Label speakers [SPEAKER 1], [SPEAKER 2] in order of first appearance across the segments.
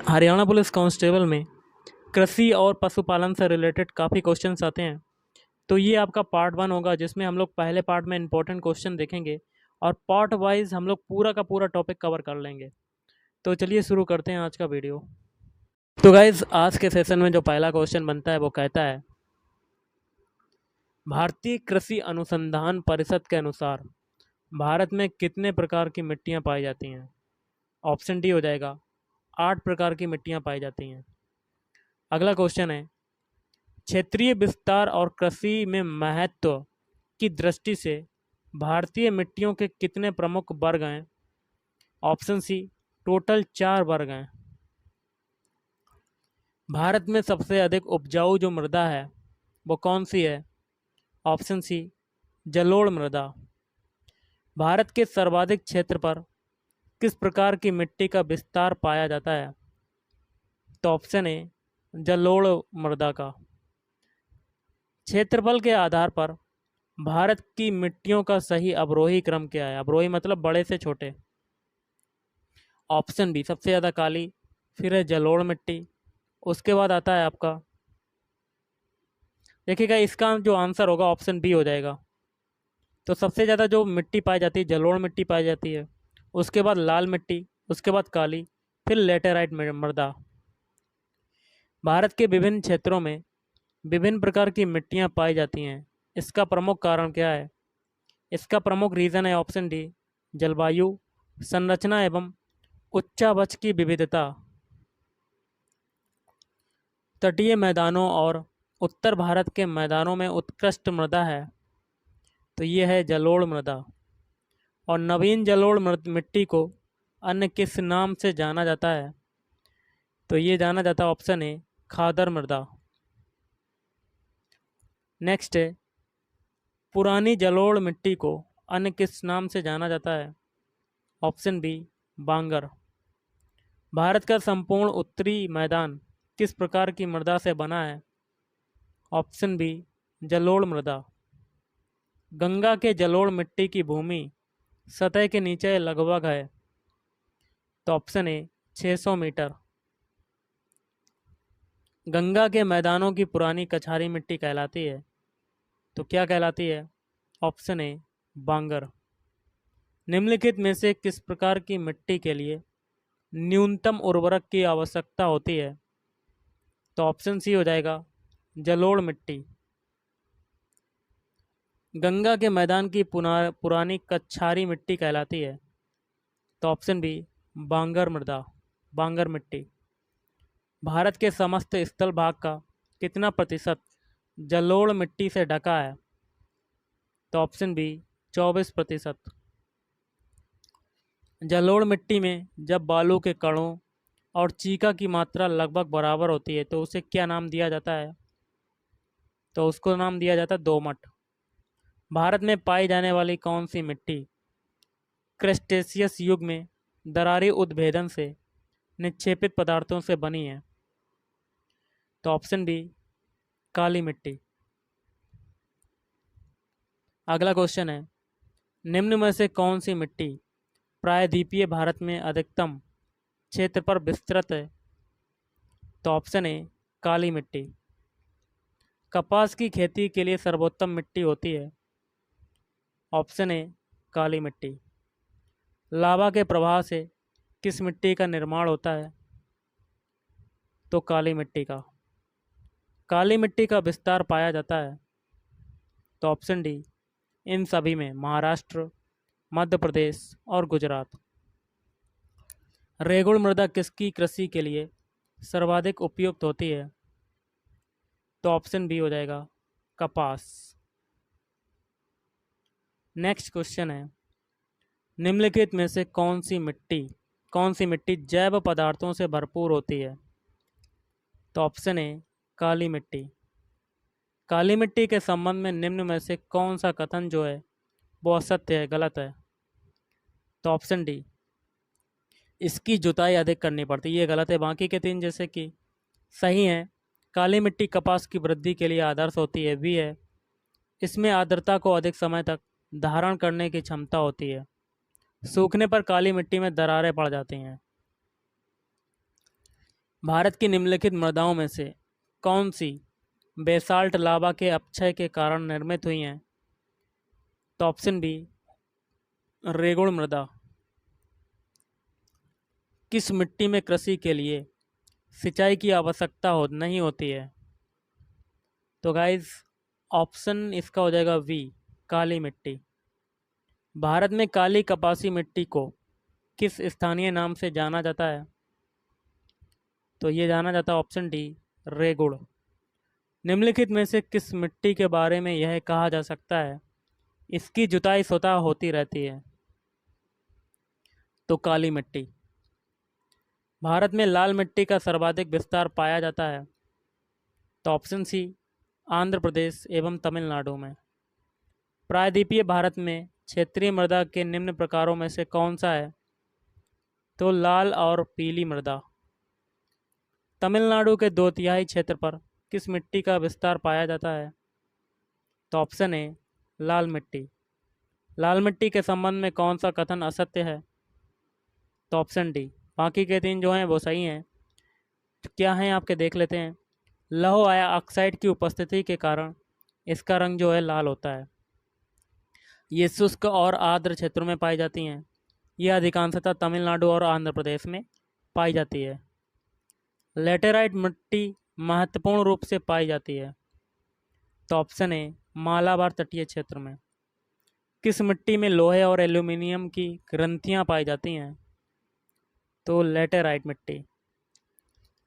[SPEAKER 1] Haryana police constable में कृषि और पशुपालन से रिलेटेड काफ़ी क्वेश्चंस आते हैं। तो ये आपका पार्ट 1 होगा, जिसमें हम लोग पहले पार्ट में इंपॉर्टेंट क्वेश्चन देखेंगे और पार्ट वाइज हम लोग पूरा का पूरा टॉपिक कवर कर लेंगे। तो चलिए शुरू करते हैं आज का वीडियो। तो गाइज, आज के सेशन में जो पहला क्वेश्चन बनता है वो कहता है, भारतीय कृषि अनुसंधान परिषद के अनुसार भारत में कितने प्रकार की मिट्टियाँ पाई जाती हैं? ऑप्शन डी हो जाएगा 8 प्रकार की मिट्टियाँ पाई जाती हैं। अगला क्वेश्चन है, क्षेत्रीय विस्तार और कृषि में महत्व की दृष्टि से भारतीय मिट्टियों के कितने प्रमुख वर्ग हैं? ऑप्शन सी, टोटल 4 वर्ग हैं। भारत में सबसे अधिक उपजाऊ जो मृदा है वो कौन सी है? ऑप्शन सी, जलोढ़ मृदा। भारत के सर्वाधिक क्षेत्र पर किस प्रकार की मिट्टी का विस्तार पाया जाता है? तो ऑप्शन ए, जलोढ़ मृदा का। क्षेत्रफल के आधार पर भारत की मिट्टियों का सही अवरोही क्रम क्या है? अवरोही मतलब बड़े से छोटे। ऑप्शन बी, सबसे ज़्यादा काली, फिर है जलोढ़ मिट्टी, उसके बाद आता है आपका, देखिएगा इसका जो आंसर होगा ऑप्शन बी हो जाएगा। तो सबसे ज़्यादा जो मिट्टी पाई जाती है जलोढ़ मिट्टी पाई जाती है, उसके बाद लाल मिट्टी, उसके बाद काली, फिर लेटेराइट मृदा। भारत के विभिन्न क्षेत्रों में विभिन्न प्रकार की मिट्टियाँ पाई जाती हैं। इसका प्रमुख कारण क्या है? इसका प्रमुख रीज़न है ऑप्शन डी, जलवायु, संरचना एवं उच्चावच की विविधता। तटीय मैदानों और उत्तर भारत के मैदानों में उत्कृष्ट मृदा है, तो ये है जलोढ़ मृदा। और नवीन जलोढ़ मिट्टी को अन्य किस नाम से जाना जाता है? तो ये जाना जाता है ऑप्शन ए, खादर मृदा। नेक्स्ट है, पुरानी जलोढ़ मिट्टी को अन्य किस नाम से जाना जाता है? ऑप्शन बी, बांगर। भारत का संपूर्ण उत्तरी मैदान किस प्रकार की मृदा से बना है? ऑप्शन बी, जलोढ़ मृदा। गंगा के जलोढ़ मिट्टी की भूमि सतह के नीचे लगभग है, तो ऑप्शन ए, 600 मीटर। गंगा के मैदानों की पुरानी कछारी मिट्टी कहलाती है, तो क्या कहलाती है? ऑप्शन ए, बांगर। निम्नलिखित में से किस प्रकार की मिट्टी के लिए न्यूनतम उर्वरक की आवश्यकता होती है? तो ऑप्शन सी हो जाएगा, जलोढ़ मिट्टी। गंगा के मैदान की पुरानी कछारी मिट्टी कहलाती है, तो ऑप्शन बी, बांगर मृदा, बांगर मिट्टी। भारत के समस्त स्थल भाग का कितना प्रतिशत जलोढ़ मिट्टी से ढका है? तो ऑप्शन बी, 24%। जलोढ़ मिट्टी में जब बालू के कणों और चीका की मात्रा लगभग बराबर होती है तो उसे क्या नाम दिया जाता है? तो उसको नाम दिया जाता है दोमट। भारत में पाई जाने वाली कौन सी मिट्टी क्रेस्टेशियस युग में दरारी उद्भेदन से निक्षेपित पदार्थों से बनी है? तो ऑप्शन बी, काली मिट्टी। अगला क्वेश्चन है, निम्न में से कौन सी मिट्टी प्रायद्वीपीय भारत में अधिकतम क्षेत्र पर विस्तृत है? तो ऑप्शन ए, काली मिट्टी। कपास की खेती के लिए सर्वोत्तम मिट्टी होती है? ऑप्शन ए, काली मिट्टी। लावा के प्रवाह से किस मिट्टी का निर्माण होता है? तो काली मिट्टी का। काली मिट्टी का विस्तार पाया जाता है? तो ऑप्शन डी, इन सभी में, महाराष्ट्र, मध्य प्रदेश और गुजरात। रेगुड़ मृदा किसकी कृषि के लिए सर्वाधिक उपयुक्त होती है? तो ऑप्शन बी हो जाएगा, कपास। नेक्स्ट क्वेश्चन है, निम्नलिखित में से कौन सी मिट्टी जैव पदार्थों से भरपूर होती है? तो ऑप्शन ए, काली मिट्टी। काली मिट्टी के संबंध में निम्न में से कौन सा कथन जो है वो असत्य है, गलत है? तो ऑप्शन डी, इसकी जुताई अधिक करनी पड़ती है, ये गलत है। बाकी के 3 जैसे कि सही हैं। काली मिट्टी कपास की वृद्धि के लिए आदर्श होती है, भी है। इसमें आर्द्रता को अधिक समय तक धारण करने की क्षमता होती है। सूखने पर काली मिट्टी में दरारें पड़ जाती हैं। भारत की निम्नलिखित मृदाओं में से कौन सी बेसाल्ट लावा के अपक्षय के कारण निर्मित हुई हैं? तो ऑप्शन बी रेगुड़ मृदा। किस मिट्टी में कृषि के लिए सिंचाई की आवश्यकता नहीं होती है? तो गाइस ऑप्शन इसका हो जाएगा वी, काली मिट्टी। भारत में काली कपासी मिट्टी को किस स्थानीय नाम से जाना जाता है? तो ये जाना जाता है ऑप्शन डी, रेगुड़। निम्नलिखित में से किस मिट्टी के बारे में यह कहा जा सकता है इसकी जुताई स्वतः होती रहती है? तो काली मिट्टी। भारत में लाल मिट्टी का सर्वाधिक विस्तार पाया जाता है? तो ऑप्शन सी, आंध्र प्रदेश एवं तमिलनाडु में। प्रायद्वीपीय भारत में क्षेत्रीय मृदा के निम्न प्रकारों में से कौन सा है? तो लाल और पीली मृदा। तमिलनाडु के 2/3 क्षेत्र पर किस मिट्टी का विस्तार पाया जाता है? तो ऑप्शन ए, लाल मिट्टी। लाल मिट्टी के संबंध में कौन सा कथन असत्य है? तो ऑप्शन डी। बाकी के 3 जो हैं वो सही हैं। तो क्या हैं आपके देख लेते हैं। लौह ऑक्साइड की उपस्थिति के कारण इसका रंग जो है लाल होता है। ये शुष्क और आर्द्र क्षेत्रों में पाई जाती हैं। ये अधिकांशतः तमिलनाडु और आंध्र प्रदेश में पाई जाती है। लेटेराइट मिट्टी महत्वपूर्ण रूप से पाई जाती है। तो ऑप्शन ए, मालाबार तटीय क्षेत्र में। किस मिट्टी में लोहे और एल्यूमिनियम की ग्रंथियां पाई जाती हैं? तो लेटेराइट मिट्टी।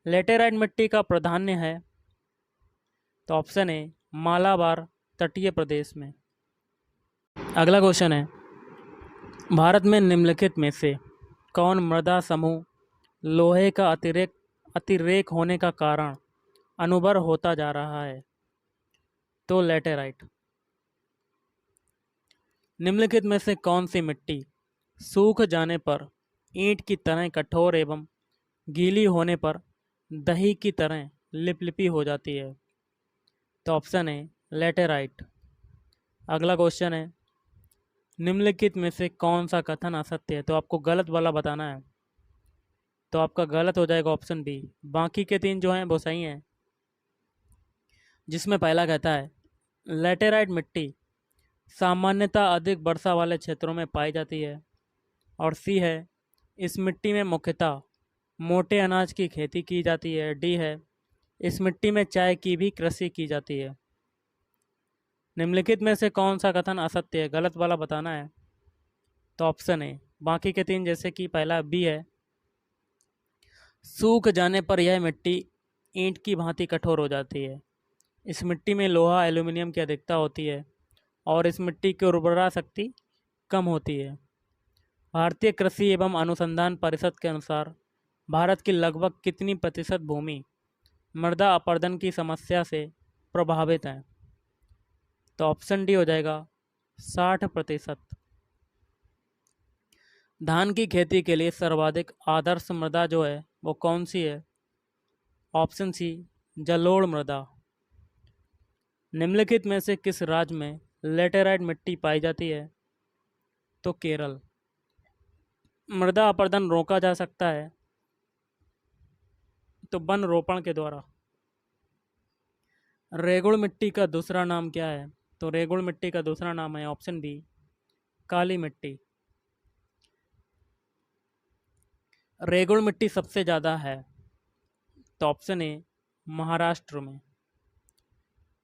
[SPEAKER 1] लेटेराइट मिट्टी का प्राधान्य है? तो ऑप्शन ए, मालाबार तटीय प्रदेश में। अगला क्वेश्चन है, भारत में निम्नलिखित में से कौन मृदा समूह लोहे का अतिरेक होने का कारण अनुबर होता जा रहा है? तो लेटेराइट। निम्नलिखित में से कौन सी मिट्टी सूख जाने पर ईंट की तरह कठोर एवं गीली होने पर दही की तरह लिपलिपी हो जाती है? तो ऑप्शन है लेटेराइट। अगला क्वेश्चन है, निम्नलिखित में से कौन सा कथन असत्य है? तो आपको गलत वाला बताना है। तो आपका गलत हो जाएगा ऑप्शन बी। बाकी के 3 जो हैं वो सही हैं। जिसमें पहला कहता है लेटेराइट मिट्टी सामान्यतः अधिक वर्षा वाले क्षेत्रों में पाई जाती है। और सी है, इस मिट्टी में मुख्यतः मोटे अनाज की खेती की जाती है। डी है, इस मिट्टी में चाय की भी कृषि की जाती है। निम्नलिखित में से कौन सा कथन असत्य है? गलत वाला बताना है। तो ऑप्शन है बाकी के 3 जैसे कि पहला बी है, सूख जाने पर यह मिट्टी ईंट की भांति कठोर हो जाती है। इस मिट्टी में लोहा एल्यूमिनियम की अधिकता होती है और इस मिट्टी की उर्वरा शक्ति कम होती है। भारतीय कृषि एवं अनुसंधान परिषद के अनुसार भारत की लगभग कितनी प्रतिशत भूमि मृदा अपरदन की समस्या से प्रभावित है? तो ऑप्शन डी हो जाएगा 60%। धान की खेती के लिए सर्वाधिक आदर्श मृदा जो है वो कौन सी है? ऑप्शन सी, जलोढ़ मृदा। निम्नलिखित में से किस राज्य में लेटेराइट मिट्टी पाई जाती है? तो केरल। मृदा अपरदन रोका जा सकता है तो वन रोपण के द्वारा। रेगुड़ मिट्टी का दूसरा नाम क्या है? तो रेगुड़ मिट्टी का दूसरा नाम है ऑप्शन बी, काली मिट्टी। रेगुड़ मिट्टी सबसे ज़्यादा है? तो ऑप्शन ए, महाराष्ट्र में।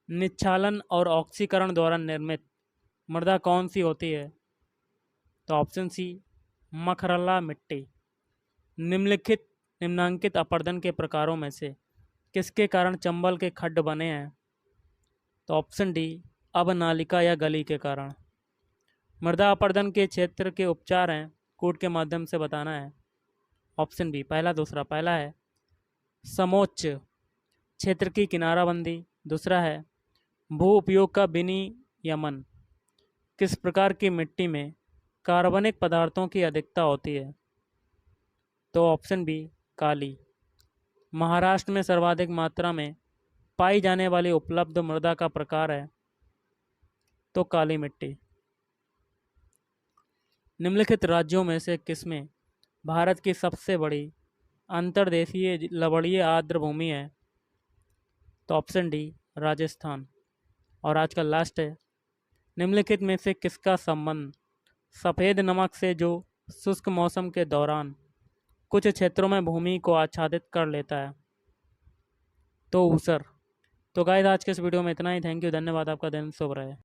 [SPEAKER 1] निच्छालन और ऑक्सीकरण द्वारा निर्मित मृदा कौन सी होती है? तो ऑप्शन सी, मखरला मिट्टी। निम्नांकित अपरदन के प्रकारों में से किसके कारण चंबल के खड्ड बने हैं? तो ऑप्शन डी, अवनालिका या गली के कारण। मृदा अपरदन के क्षेत्र के उपचार हैं कूट के माध्यम से बताना है। ऑप्शन बी, पहला दूसरा। पहला है समोच्च क्षेत्र की किनाराबंदी। दूसरा है भू उपयोग का विनियमन। किस प्रकार की मिट्टी में कार्बनिक पदार्थों की अधिकता होती है? तो ऑप्शन बी, काली। महाराष्ट्र में सर्वाधिक मात्रा में पाई जाने वाली उपलब्ध मृदा का प्रकार है? तो काली मिट्टी। निम्नलिखित राज्यों में से किसमें भारत की सबसे बड़ी अंतर्देशीय लवणीय आर्द्र भूमि है? तो ऑप्शन डी राजस्थान। और आज का लास्ट है, निम्नलिखित में से किसका संबंध सफ़ेद नमक से जो शुष्क मौसम के दौरान कुछ क्षेत्रों में भूमि को आच्छादित कर लेता है? तो ऊसर। तो गाइस आज के इस वीडियो में इतना ही। थैंक यू, धन्यवाद, आपका दिन शुभ रहे।